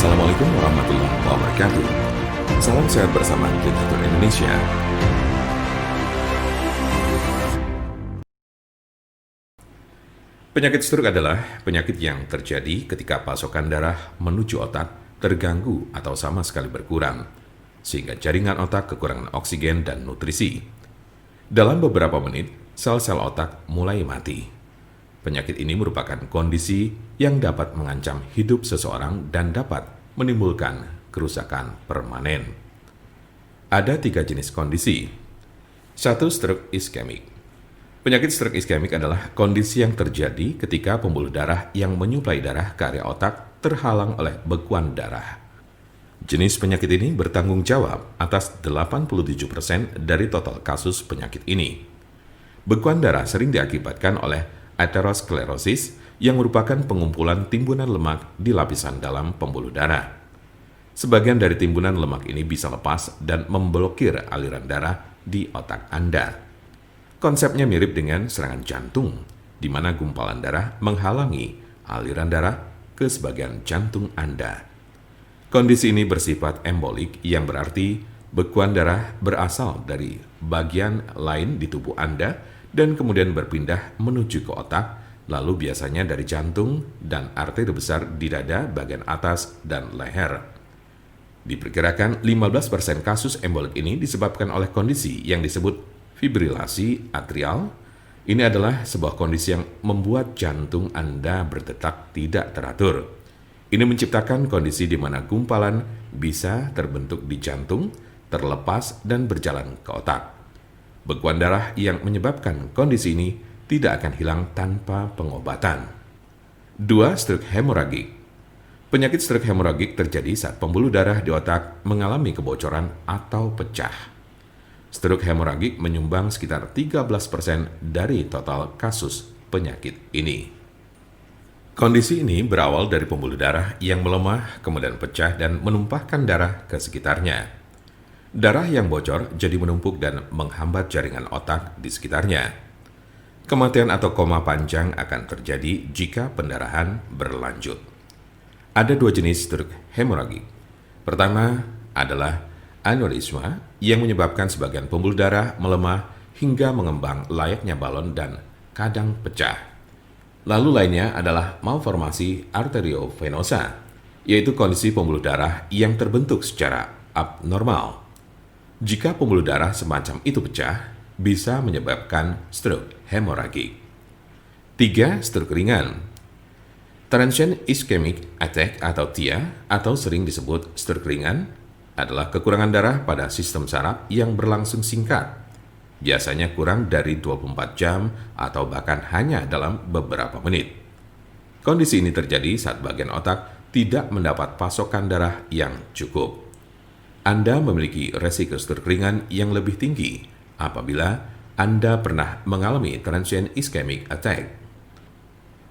Assalamualaikum warahmatullahi wabarakatuh. Salam sehat bersama Literatur Indonesia. Penyakit stroke adalah penyakit yang terjadi ketika pasokan darah menuju otak terganggu atau sama sekali berkurang, sehingga jaringan otak kekurangan oksigen dan nutrisi. Dalam beberapa menit, sel-sel otak mulai mati. Penyakit ini merupakan kondisi yang dapat mengancam hidup seseorang dan dapat menimbulkan kerusakan permanen. Ada 3 jenis kondisi. 1. Stroke iskemik. Penyakit stroke iskemik adalah kondisi yang terjadi ketika pembuluh darah yang menyuplai darah ke area otak terhalang oleh bekuan darah. Jenis penyakit ini bertanggung jawab atas 87% dari total kasus penyakit ini. Bekuan darah sering diakibatkan oleh aterosklerosis yang merupakan pengumpulan timbunan lemak di lapisan dalam pembuluh darah. Sebagian dari timbunan lemak ini bisa lepas dan memblokir aliran darah di otak Anda. Konsepnya mirip dengan serangan jantung, di mana gumpalan darah menghalangi aliran darah ke sebagian jantung Anda. Kondisi ini bersifat embolik, yang berarti bekuan darah berasal dari bagian lain di tubuh Anda dan kemudian berpindah menuju ke otak, lalu biasanya dari jantung dan arteri besar di dada bagian atas dan leher. Diperkirakan 15% kasus embolik ini disebabkan oleh kondisi yang disebut fibrilasi atrial. Ini adalah sebuah kondisi yang membuat jantung Anda berdetak tidak teratur. Ini menciptakan kondisi di mana gumpalan bisa terbentuk di jantung, terlepas dan berjalan ke otak. Bekuan darah yang menyebabkan kondisi ini tidak akan hilang tanpa pengobatan. 2. Stroke hemoragik. Penyakit stroke hemoragik terjadi saat pembuluh darah di otak mengalami kebocoran atau pecah. Stroke hemoragik menyumbang sekitar 13% dari total kasus penyakit ini. Kondisi ini berawal dari pembuluh darah yang melemah, kemudian pecah dan menumpahkan darah ke sekitarnya. Darah yang bocor jadi menumpuk dan menghambat jaringan otak di sekitarnya. Kematian atau koma panjang akan terjadi jika pendarahan berlanjut. Ada 2 jenis stroke hemoragik. Pertama adalah aneurisma yang menyebabkan sebagian pembuluh darah melemah hingga mengembang layaknya balon dan kadang pecah. Lalu lainnya adalah malformasi arteriovenosa, yaitu kondisi pembuluh darah yang terbentuk secara abnormal. Jika pembuluh darah semacam itu pecah, bisa menyebabkan stroke hemoragik. 3. Stroke ringan. Transient ischemic attack atau TIA, atau sering disebut stroke ringan, adalah kekurangan darah pada sistem saraf yang berlangsung singkat, biasanya kurang dari 24 jam atau bahkan hanya dalam beberapa menit. Kondisi ini terjadi saat bagian otak tidak mendapat pasokan darah yang cukup. Anda memiliki resiko stroke ringan yang lebih tinggi apabila Anda pernah mengalami transient ischemic attack.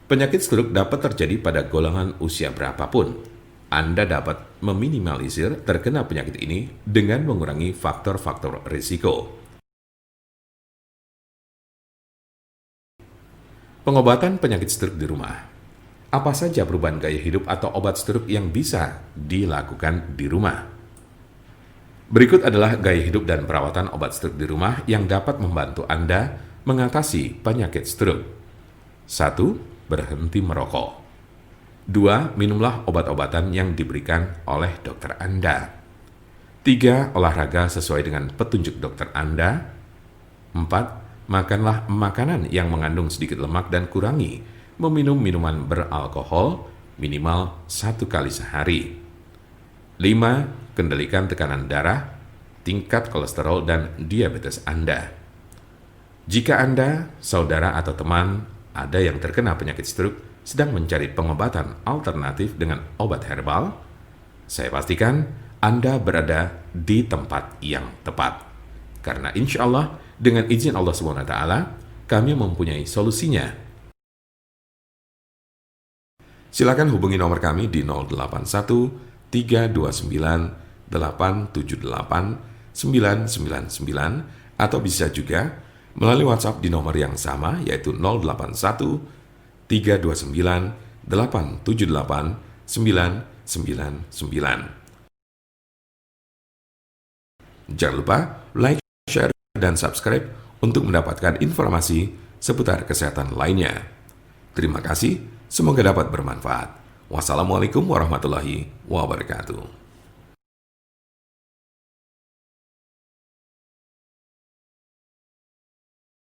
Penyakit stroke dapat terjadi pada golongan usia berapapun. Anda dapat meminimalisir terkena penyakit ini dengan mengurangi faktor-faktor risiko. Pengobatan penyakit stroke di rumah. Apa saja perubahan gaya hidup atau obat stroke yang bisa dilakukan di rumah? Berikut adalah gaya hidup dan perawatan obat stroke di rumah yang dapat membantu Anda mengatasi penyakit stroke. 1. Berhenti merokok. 2. Minumlah obat-obatan yang diberikan oleh dokter Anda. 3. Olahraga sesuai dengan petunjuk dokter Anda. 4. Makanlah makanan yang mengandung sedikit lemak dan kurangi meminum minuman beralkohol minimal 1 kali sehari. 5. Kendalikan tekanan darah, tingkat kolesterol, dan diabetes Anda. Jika Anda, saudara, atau teman ada yang terkena penyakit stroke sedang mencari pengobatan alternatif dengan obat herbal, saya pastikan Anda berada di tempat yang tepat. Karena insya Allah, dengan izin Allah SWT, kami mempunyai solusinya. Silakan hubungi nomor kami di 081 329 878 999 atau bisa juga melalui WhatsApp di nomor yang sama, yaitu 081 329 878 999. Jangan lupa like, share, dan subscribe untuk mendapatkan informasi seputar kesehatan lainnya. Terima kasih, semoga dapat bermanfaat. Wassalamualaikum warahmatullahi wabarakatuh.